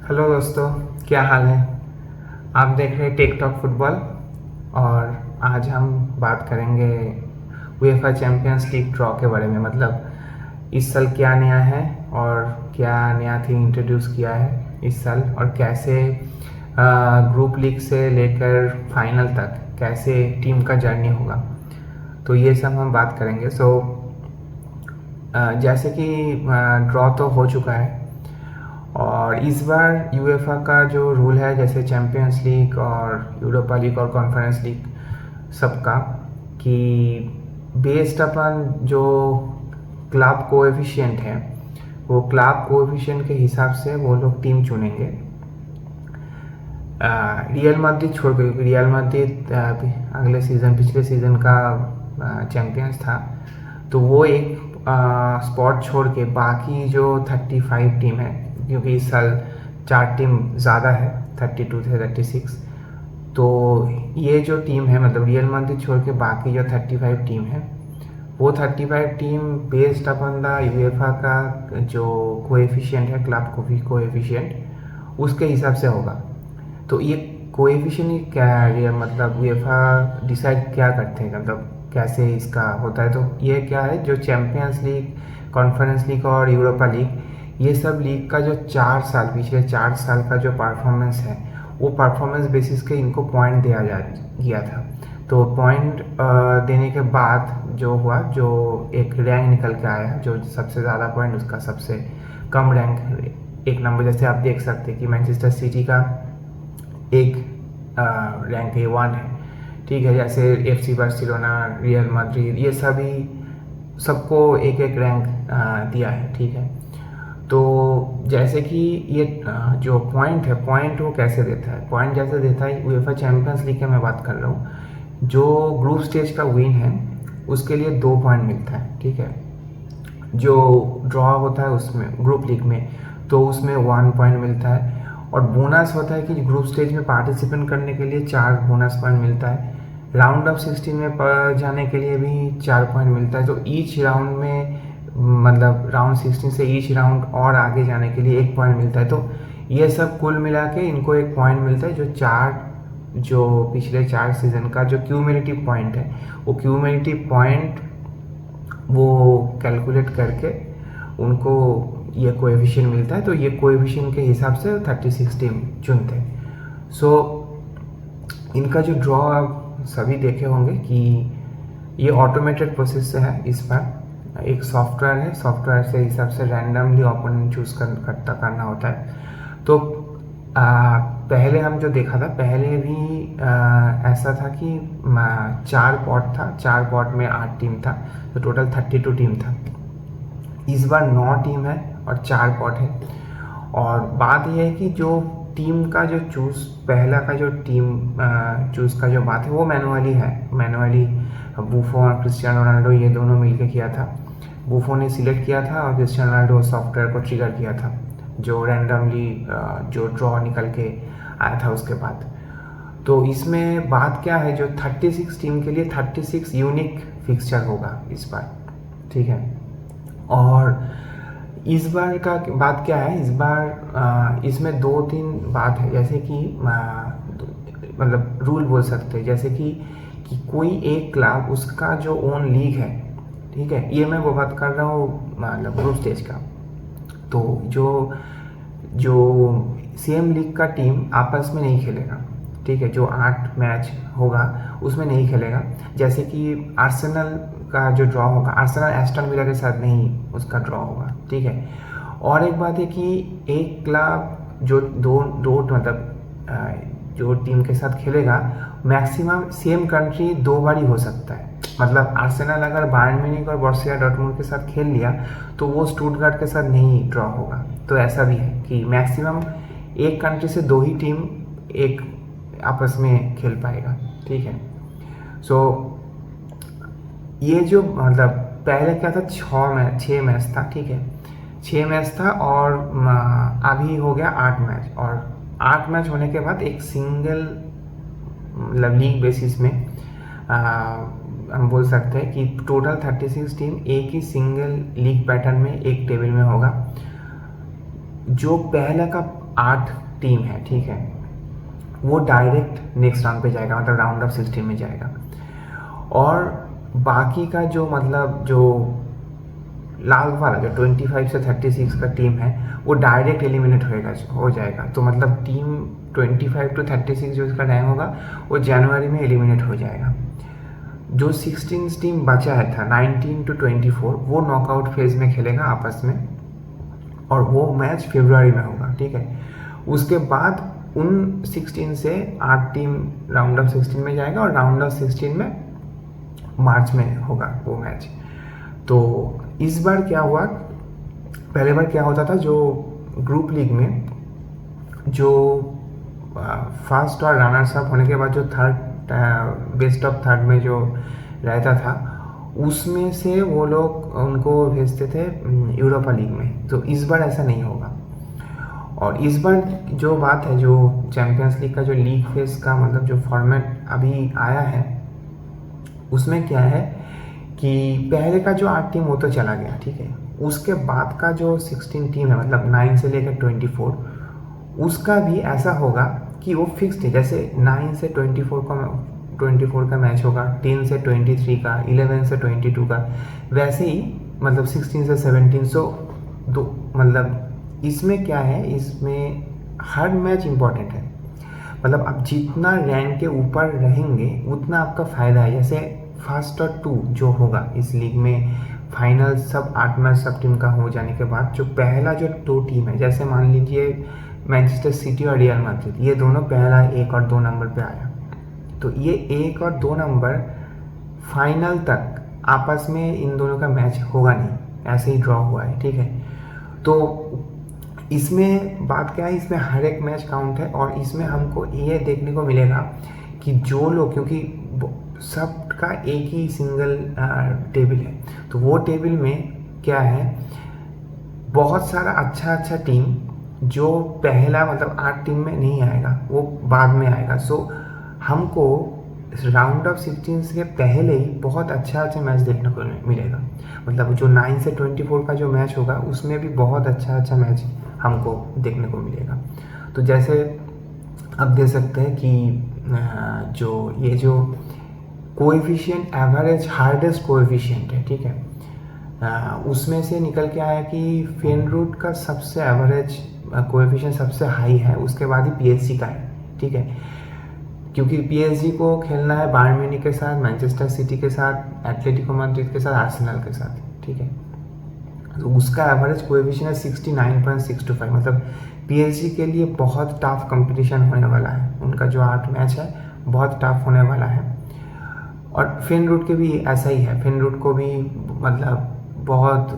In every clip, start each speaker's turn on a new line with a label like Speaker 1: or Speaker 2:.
Speaker 1: Hello दोस्तों, क्या हाल है। आप देख रहे हैं टेक टॉक फुटबॉल। और आज हम बात करेंगे UEFA चैम्पियंस लीग ड्रॉ के बारे में। मतलब इस साल क्या नया है और क्या नया थिंग इंट्रोड्यूस किया है इस साल, और कैसे ग्रुप लीग से लेकर फाइनल तक कैसे टीम का जर्नी होगा। तो ये सब हम बात करेंगे। जैसे कि ड्रॉ तो हो चुका है, और इस बार यूएफा का जो रूल है, जैसे चैम्पियंस लीग और यूरोपा लीग और कॉन्फ्रेंस लीग सबका, कि बेस्ड अपन जो क्लब कोएफिशिएंट है, वो क्लब कोएफिशिएंट के हिसाब से वो लोग टीम चुनेंगे। रियल मैड्रिड छोड़ के, क्योंकि रियल मैड्रिड अगले सीज़न पिछले सीज़न का चैम्पियंस था, तो वो एक स्पॉट छोड़ के बाकी जो 35 टीम है, क्योंकि इस साल 4 टीम ज़्यादा है, 32 से 36। तो ये जो टीम है, मतलब रियल मैड्रिड छोड़ के बाकी जो 35 टीम है, वो 35 team based upon the UEFA का जो कोएफिशिएंट है, क्लब कोएफिशिएंट, उसके हिसाब से होगा। तो ये कोएफिशिएंट क्या है, ये मतलब यूएफा डिसाइड क्या करते हैं, मतलब कैसे इसका होता है। तो ये क्या है, जो चैम्पियंस लीग, कॉन्फ्रेंस लीग और यूरोपा लीग, ये सब लीग का जो पिछले 4 साल का जो परफॉर्मेंस है, वो परफॉर्मेंस बेसिस के इनको पॉइंट गया था। तो पॉइंट देने के बाद जो हुआ, जो एक रैंक निकल के आया, जो सबसे ज़्यादा पॉइंट उसका सबसे कम रैंक एक नंबर। जैसे आप देख सकते हैं कि मैनचेस्टर सिटी का एक रैंक A1 है, ठीक है। जैसे FC बार्सिलोना, रियल मैड्रिड, ये सभी सबको एक एक रैंक दिया है, ठीक है। तो जैसे कि ये जो पॉइंट है, पॉइंट वो कैसे देता है, पॉइंट जैसे देता है UEFA चैम्पियंस लीग का मैं बात कर रहा हूँ। जो ग्रुप स्टेज का विन है उसके लिए 2 पॉइंट मिलता है, ठीक है। जो ड्रॉ होता है उसमें ग्रुप लीग में, तो उसमें 1 पॉइंट मिलता है। और बोनस होता है कि ग्रुप स्टेज में पार्टिसिपेट करने के लिए 4 बोनस पॉइंट मिलता है। राउंड ऑफ 16 में जाने के लिए भी 4 पॉइंट मिलता है। तो ईच राउंड में, मतलब राउंड 16 से ईच राउंड और आगे जाने के लिए 1 पॉइंट मिलता है। तो ये सब कुल मिला के इनको 1 पॉइंट मिलता है। जो पिछले 4 सीज़न का जो क्यूमुलेटिव पॉइंट है, वो क्यूमुलेटिव पॉइंट वो कैलकुलेट करके उनको ये कोएफिशिएंट मिलता है। तो ये कोएफिशिएंट के हिसाब से 36 टीम चुनते हैं। इनका जो ड्रॉ आप सभी देखे होंगे कि ये ऑटोमेटेड प्रोसेस से है। इस बार एक सॉफ्टवेयर है, सॉफ्टवेयर से हिसाब से रैंडमली ओपोनेंट चूज करना होता है। तो पहले हम जो देखा था, पहले भी ऐसा था कि 4 पॉट था, 4 पॉट में 8 टीम था, तो टोटल 32 टीम था। इस बार 9 टीम है और 4 पॉट है। और बात यह है कि जो टीम का जो पहला का जो टीम चूज़ का जो बात है, वो मैनुअली बूफो और क्रिस्टियानो रोनाल्डो ये दोनों मिलकर किया था। बूफो ने सिलेक्ट किया था और क्रिस्टियानो रोनाल्डो सॉफ्टवेयर को ट्रिगर किया था, जो रैंडमली जो ड्रॉ निकल के आया था उसके बाद। तो इसमें बात क्या है, जो 36 टीम के लिए 36 यूनिक फिक्सचर होगा इस बार, ठीक है। और इस बार का बात क्या है, इस बार इसमें 2-3 बात है। जैसे कि मतलब रूल बोल सकते हैं, जैसे कि कोई एक क्लब, उसका जो ओन लीग है, ठीक है। ये मैं वो बात कर रहा हूँ मतलब ग्रुप स्टेज का। तो जो सेम लीग का टीम आपस में नहीं खेलेगा, ठीक है। जो 8 मैच होगा उसमें नहीं खेलेगा। जैसे कि आर्सेनल का जो ड्रॉ होगा, आर्सेनल एस्टन विला के साथ नहीं उसका ड्रॉ होगा, ठीक है। और एक बात है कि एक क्लब जो दो मतलब जो टीम के साथ खेलेगा, मैक्सिमम सेम कंट्री 2 बार ही हो सकता है। मतलब आर्सेनल अगर बायर्न म्यूनिख और बोरुसिया डॉर्टमुंड के साथ खेल लिया, तो वो स्टुटगार्ट के साथ नहीं ड्रॉ होगा। तो ऐसा भी है कि मैक्सिमम एक कंट्री से 2 ही टीम एक आपस में खेल पाएगा, ठीक है। ये जो मतलब पहले क्या था, 6 मैच था, ठीक है। 6 मैच था और अभी हो गया 8 मैच। और 8 मैच होने के बाद एक सिंगल मतलब लीग बेसिस में हम बोल सकते हैं कि टोटल 36 टीम एक ही सिंगल लीग पैटर्न में एक टेबल में होगा। जो पहला का 8 टीम है, ठीक है, वो डायरेक्ट नेक्स्ट राउंड पे जाएगा, मतलब राउंड ऑफ 16 में जाएगा। और बाकी का जो मतलब जो लाल वाला जो 25 से 36 का टीम है वो डायरेक्ट एलिमिनेट हो जाएगा। तो मतलब टीम 25 टू 36 जो इसका रैंक होगा वो जनवरी में एलिमिनेट हो जाएगा। जो 16 टीम बचा है था 19 टू 24 वो नॉकआउट फेज में खेलेगा आपस में, और वो मैच फरवरी में होगा, ठीक है। उसके बाद उन 16 से 8 टीम राउंड ऑफ 16 में जाएगा, और राउंड ऑफ 16 में मार्च में होगा वो मैच। तो इस बार क्या हुआ, पहले बार क्या होता था, जो ग्रुप लीग में जो फर्स्ट और रनर्स अप होने के बाद जो थर्ड बेस्ट ऑफ थर्ड में जो रहता था, उसमें से वो लोग उनको भेजते थे यूरोपा लीग में। तो इस बार ऐसा नहीं होगा। और इस बार जो बात है, जो चैम्पियंस लीग का जो लीग फेज का मतलब जो फॉर्मेट अभी आया है, उसमें क्या है कि पहले का जो 8 टीम वो तो चला गया, ठीक है। उसके बाद का जो 16 टीम है, मतलब 9 से लेकर 24, उसका भी ऐसा होगा कि वो फिक्स्ड है। जैसे 9 से 24 का मैच होगा, 10 से 23 का, 11 से 22 का, वैसे ही मतलब 16 से 17। सो दो मतलब इसमें क्या है, इसमें हर मैच इम्पॉर्टेंट है। मतलब आप जितना रैंक के ऊपर रहेंगे उतना आपका फ़ायदा है। जैसे फर्स्ट और 2 जो होगा इस लीग में, फाइनल सब 8 मैच सब टीम का हो जाने के बाद जो पहला जो 2 टीम है, जैसे मान लीजिए मैनचेस्टर सिटी और रियल मैड्रिड, ये दोनों पहला 1 और 2 नंबर पे आया, तो ये 1 और 2 नंबर फाइनल तक आपस में इन दोनों का मैच होगा नहीं, ऐसे ही ड्रॉ हुआ है, ठीक है। तो इसमें बात क्या है, इसमें हर एक मैच काउंट है, और इसमें हमको ये देखने को मिलेगा कि जो लोग, क्योंकि सबका एक ही सिंगल टेबल है, तो वो टेबल में क्या है, बहुत सारा अच्छा टीम जो पहला मतलब 8 टीम में नहीं आएगा, वो बाद में आएगा। सो हमको राउंड ऑफ 16 के पहले ही बहुत अच्छा मैच देखने को मिलेगा। मतलब जो 9 से 24 का जो मैच होगा उसमें भी बहुत अच्छा मैच हमको देखने को मिलेगा। तो जैसे आप देख सकते हैं कि जो कोएफिशिएंट एवरेज हार्डेस्ट कोएफिशिएंट है, ठीक है, उसमें से निकल के आया कि फेनरूट का सबसे एवरेज कोएफिशिएंट सबसे हाई है, उसके बाद ही पीएसजी का है, ठीक है। क्योंकि पीएसजी को खेलना है बायर्न म्यूनिख के साथ, मैनचेस्टर सिटी के साथ, एटलेटिको मैड्रिड के साथ, आर्सेनल के साथ, ठीक है। तो उसका एवरेज कोएफिशिएंट है 69.625। मतलब पीएसजी के लिए बहुत टफ कंपटीशन होने वाला है। उनका जो 8 मैच है बहुत टफ होने वाला है। और फेनरूट के भी ऐसा ही है, फेनरूट को भी मतलब बहुत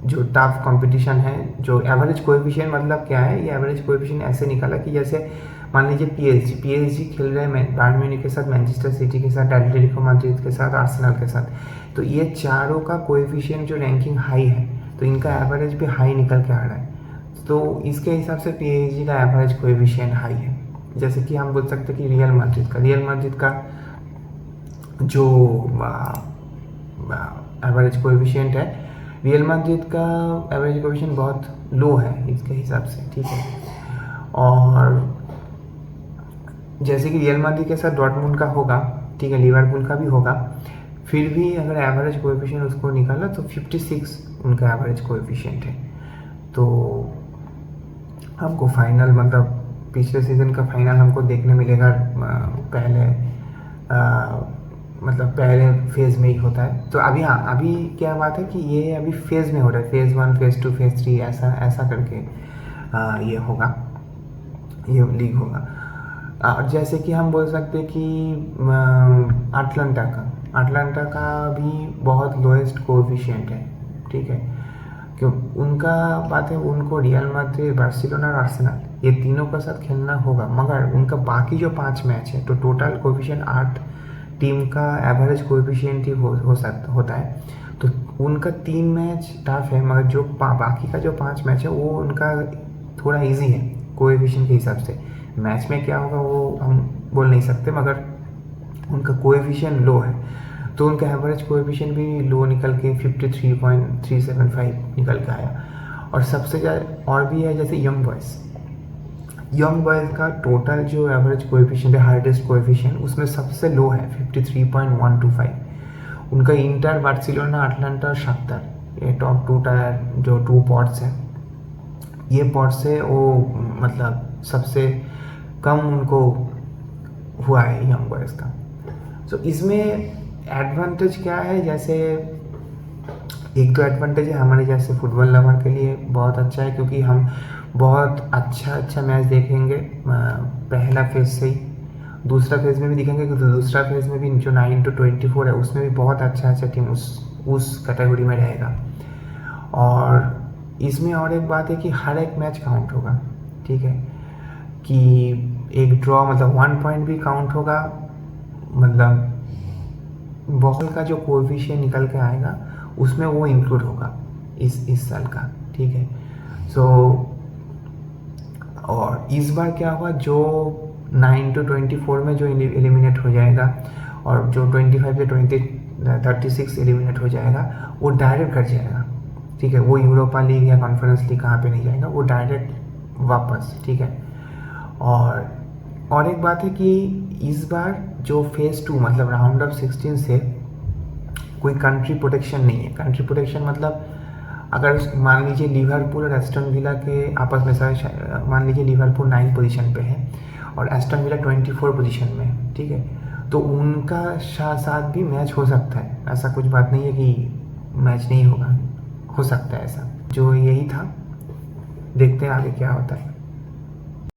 Speaker 1: जो टफ कंपटीशन है। जो एवरेज कोएफिशिएंट मतलब क्या है, ये एवरेज कोएफिशिएंट ऐसे निकाला कि जैसे मान लीजिए पीएसजी खेल रहे हैं बायर्न म्यूनिख के साथ, मैनचेस्टर सिटी के साथ, एटलेटिको मैड्रिड के साथ, आर्सेनल के साथ, तो ये चारों का कोएफिशिएंट जो रैंकिंग हाई है, तो इनका एवरेज भी हाई निकल के आ रहा है। तो इसके हिसाब से पीएसजी का एवरेज कोएफिशिएंट हाई है। जैसे कि हम बोल सकते हैं कि रियल मैड्रिड का जो एवरेज कोएफिशिएंट है, रियल मैड्रिड का एवरेज कोएफिशिएंट बहुत लो है इसके हिसाब से, ठीक है। और जैसे कि रियल मैड्रिड के साथ डॉर्टमुंड का होगा, ठीक है, लिवरपूल का भी होगा, फिर भी अगर एवरेज कोएफिशिएंट उसको निकाला तो 56 उनका एवरेज कोएफिशिएंट है। तो हमको फाइनल मतलब पिछले सीज़न का फाइनल हमको देखने मिलेगा पहले फेज़ में ही होता है। तो अभी क्या बात है कि ये अभी फेज़ में हो रहा है, फेज़ 1, फेज़ 2, फेज़ 3 ऐसा करके ये होगा, ये लीग होगा। और जैसे कि हम बोल सकते हैं कि अटलांटा का भी बहुत लोएस्ट कोएफिशिएंट है, ठीक है। क्यों उनका बात है, उनको रियल मैड्रिड, बार्सिलोना और आर्सेनल ये तीनों के साथ खेलना होगा, मगर उनका बाकी जो 5 मैच है, तो टोटल कोएफिशिएंट 8 टीम का एवरेज कोएफिशिएंट ही होता है। तो उनका 3 मैच टफ है, मगर जो बाकी का जो 5 मैच है वो उनका थोड़ा इजी है कोएफिशिएंट के हिसाब से। मैच में क्या होगा वो हम बोल नहीं सकते, मगर उनका कोएफिशिएंट लो है, तो उनका एवरेज कोएफिशिएंट भी लो निकल के 53.375 निकल के आया। और सबसे ज़्यादा और भी है जैसे यंग बॉयज़ का टोटल जो एवरेज कोएफिशिएंट है, हार्डेस्ट कोएफिशिएंट, उसमें सबसे लो है 53.125। उनका इंटर, बार्सिलोना, अटलांटा और शाख्तार, ये टॉप 2 टायर जो 2 पॉट्स हैं, ये पॉट्स से वो मतलब सबसे कम उनको हुआ है यंग बॉयज़ का। सो इसमें एडवांटेज क्या है, जैसे एक तो एडवांटेज है हमारे जैसे फुटबॉल लवर के लिए बहुत अच्छा है, क्योंकि हम बहुत अच्छा मैच देखेंगे पहला फेज से ही। दूसरा फेज में भी दिखेंगे, क्योंकि दूसरा फेज में भी जो 9 to 24 है उसमें भी बहुत अच्छा टीम उस कैटेगरी में रहेगा। और इसमें और एक बात है कि हर एक मैच काउंट होगा, ठीक है, कि एक ड्रॉ मतलब 1 पॉइंट भी काउंट होगा, मतलब बॉल का जो कोएफिशिएंट निकल के आएगा उसमें वो इंक्लूड होगा इस साल का, ठीक है। सो और इस बार क्या हुआ, जो 9 to 24 में जो एलिमिनेट हो जाएगा और जो 25 से 36 एलिमिनेट हो जाएगा, वो डायरेक्ट कर जाएगा, ठीक है। वो यूरोपा लीग या कॉन्फ्रेंस लीग कहाँ पे नहीं जाएगा, वो डायरेक्ट वापस, ठीक है। और एक बात है कि इस बार जो फेज़ 2 मतलब राउंड ऑफ 16 से कोई कंट्री प्रोटेक्शन नहीं है। कंट्री प्रोटेक्शन मतलब अगर मान लीजिए लिवरपूल और एस्टन विला के आपस में मान लीजिए लिवरपूल 9 पोजीशन पे है और एस्टन विला 24 पोजीशन में है, ठीक है, तो उनका साथ भी मैच हो सकता है। ऐसा कुछ बात नहीं है कि मैच नहीं होगा, हो सकता है ऐसा। जो यही था, देखते हैं आगे क्या होता है।